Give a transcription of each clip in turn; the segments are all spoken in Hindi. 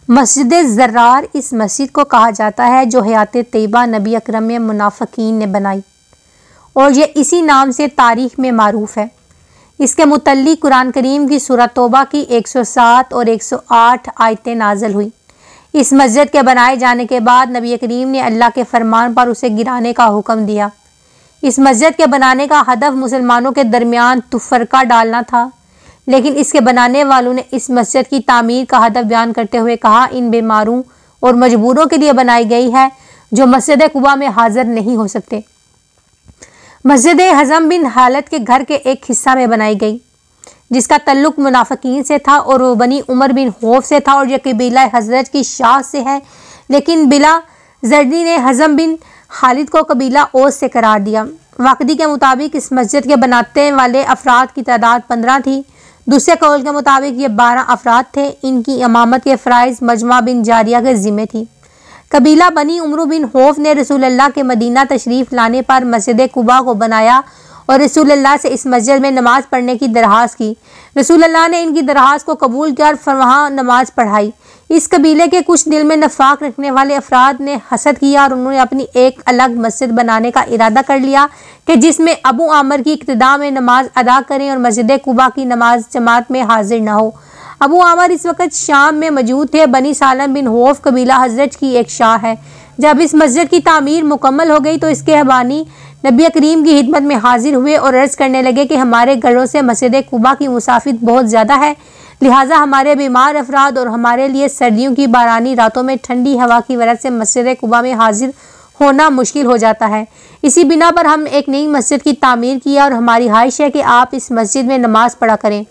मस्जिद ज़र्रार इस मस्जिद को कहा जाता है जो हयात तैयबा नबी अकरम में मुनाफिकीन ने बनाई और ये इसी नाम से तारीख़ में मारूफ़ है। इसके मुतल्लिक़ कुरान करीम की सूरह तौबा की 107 और 108 आयतें नाज़िल हुई। इस मस्जिद के बनाए जाने के बाद नबी करीम ने अल्लाह के फरमान पर उसे गिराने का हुक्म दिया। इस मस्जिद के बनाने का हदफ मुसलमानों के दरमियान तफरका डालना था, लेकिन इसके बनाने वालों ने इस मस्जिद की तामीर का हदफ बयान करते हुए कहा, इन बीमारों और मजबूरों के लिए बनाई गई है जो मस्जिद कुबा में हाजिर नहीं हो सकते। मस्जिद हज़म बिन हालत के घर के एक हिस्सा में बनाई गई, जिसका तल्लुक मुनाफिकीन से था और वो बनी उमर बिन खौफ से था और यह कबीला हजरत की शाह से है। लेकिन बिला जर्दी ने हज़म बिन खालिद को कबीला ओस से करार दिया। वाक़दी के मुताबिक इस मस्जिद के बनाते वाले अफराद की तादाद 15 थी। दूसरे कौल के मुताबिक ये 12 अफराद थे। इनकी इमामत के फ़राइज़ मजमा बिन जारिया के ज़िम्मे थी। कबीला बनी उमर बिन खौफ ने रसूलुल्लाह के मदीना तशरीफ़ लाने पर मस्जिद कुबा को बनाया और रसूलुल्लाह से इस मस्जिद में नमाज़ पढ़ने की दरख्वास्त की। रसूलुल्लाह ने इनकी दरख्वास्त को कबूल किया और वहाँ नमाज पढ़ाई। इस कबीले के कुछ दिल में नफाक रखने वाले अफराद ने हसद किया और उन्होंने अपनी एक अलग मस्जिद बनाने का इरादा कर लिया कि जिसमें अबू आमर की इक्तिदा में नमाज अदा करें और मस्जिद कुबा की नमाज जमात में हाजिर न हो। अबू आमर इस वक्त शाम में मौजूद थे। बनी सालम बिन खौफ कबीला हजरत की एक शाह है। जब इस मस्जिद की तामीर मुकम्मल हो गई तो इसके हबानी नबी करीम की खिदमत में हाजिर हुए और अर्ज़ करने लगे कि हमारे घरों से मस्जिद कुबा की मुसाफिर बहुत ज़्यादा है, लिहाजा हमारे बीमार अफराद और हमारे लिए सर्दियों की बारानी रातों में ठंडी हवा की वजह से मस्जिद कुबा में हाजिर होना मुश्किल हो जाता है। इसी बिना पर हम एक नई मस्जिद की तामीर किया और हमारी ख्वाहिश है कि आप इस मस्जिद में नमाज पढ़ा करें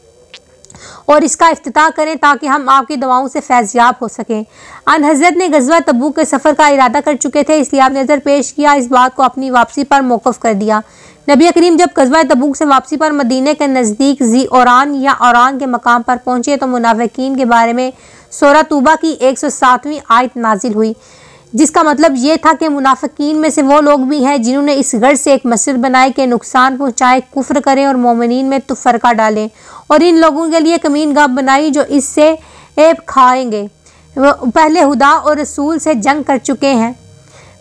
और इसका इफ्तिताह करें ताकि हम आपकी दवाओं से फैज़याब हो सकें। अन हज़रत ने गज़वा तबूक के सफ़र का इरादा कर चुके थे, इसलिए आपने नज़र पेश किया, इस बात को अपनी वापसी पर मौक़ूफ़ कर दिया। नबी करीम जब गज़वा तबूक से वापसी पर मदीने के नज़दीक ज़ी औरान या औरान के मकाम पर पहुँचे तो मुनाफिकीन के बारे में सूरह तौबा की 107वीं आयत नाजिल हुई, जिसका मतलब ये था कि मुनाफिकीन में से वो लोग भी हैं जिन्होंने इस घर से एक मस्जिद बनाई के नुकसान पहुँचाए, कुफ्र करें और मोमिनीन में तफरका डालें और इन लोगों के लिए कमीन गाह बनाई जो इससे ऐब खाएंगे। वो पहले खुदा और रसूल से जंग कर चुके हैं।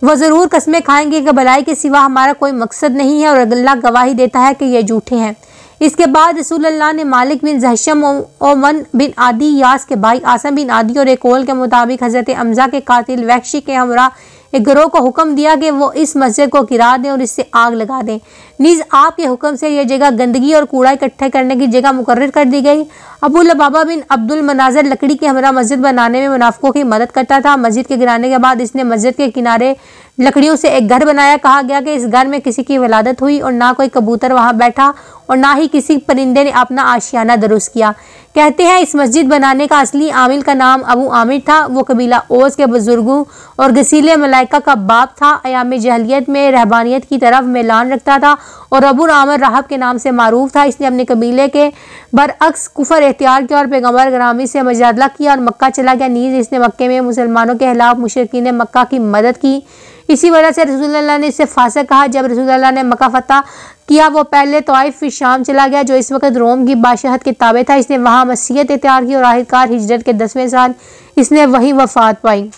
वह ज़रूर कस्में खाएंगे कि भलाई के सिवा हमारा कोई मकसद नहीं है और अल्लाह गवाही देता है कि ये झूठे हैं। इसके बाद रसूलुल्लाह ने मालिक बिन जहशम ओमन बिन आदि यास के भाई आसम बिन आदि और एक कौल के मुताबिक हज़रत हमज़ा के कातिल वहशी के हमरा एक गिरोह को हुक्म दिया कि वो इस मस्जिद को गिरा दें और इससे आग लगा दें। नीज़ आपके हुक्म से यह जगह गंदगी और कूड़ा इकट्ठे करने की जगह मुकर्रर कर दी गई। अबू लबाबा बिन अब्दुल मनाज़र लकड़ी के हमरा मस्जिद बनाने में मुनाफिकों की मदद करता था। मस्जिद के गिराने के बाद इसने मस्जिद के किनारे लकड़ियों से एक घर बनाया। कहा गया कि इस घर में किसी की विलादत हुई और ना कोई कबूतर वहाँ बैठा और ना ही किसी परिंदे ने अपना आशियाना दुरुस्त किया। कहते हैं इस मस्जिद बनाने का असली आमिल का नाम अबू आमिर था। वो कबीला ओस के बुजुर्गों और गसीले मलाइका का बाप था। अयाम जहलियत में रहबानियत की तरफ मेलान रखता था और अबू आमिर राहब के नाम से मारूफ था। इसने अपने कबीले के बरअक्स कुफर एख्तियार किया और पैगम्बर ग्रामी से मुजादला किया और मक्का चला गया। नीज़ इसने मक्के में मुसलमानों के खिलाफ मुशरिकीन मक्का की मदद की। इसी वजह से रसूलुल्लाह ने इसे फासिक कहा। जब रसूलुल्लाह ने मक्का फतह किया वो पहले तौइफ फिर शाम चला गया जो इस वक्त रोम की बादशाहत के ताबे था। इसने वहाँ मसीहत इख्तियार की और आखिरकार हिजरत के 10वें साल इसने वहीं वफात पाई।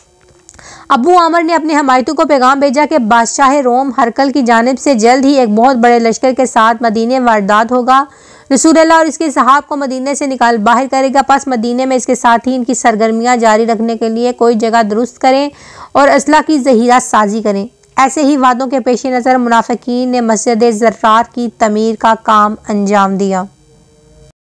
अबू आमर ने अपने हमायतों को पैगाम भेजा कि बादशाह रोम हरकल की जानिब से जल्द ही एक बहुत बड़े लश्कर के साथ मदीने वारदात होगा। रसूलुल्लाह और इसके सहाब को मदीने से निकाल बाहर करेगा। पास मदीने में इसके साथ ही इनकी सरगर्मियाँ जारी रखने के लिए कोई जगह दुरुस्त करें और असला की ज़हीरा साजी करें। ऐसे ही वादों के पेश नज़र मुनाफिकीन ने मस्जिद ज़र्रार की तमीर का काम अंजाम दिया।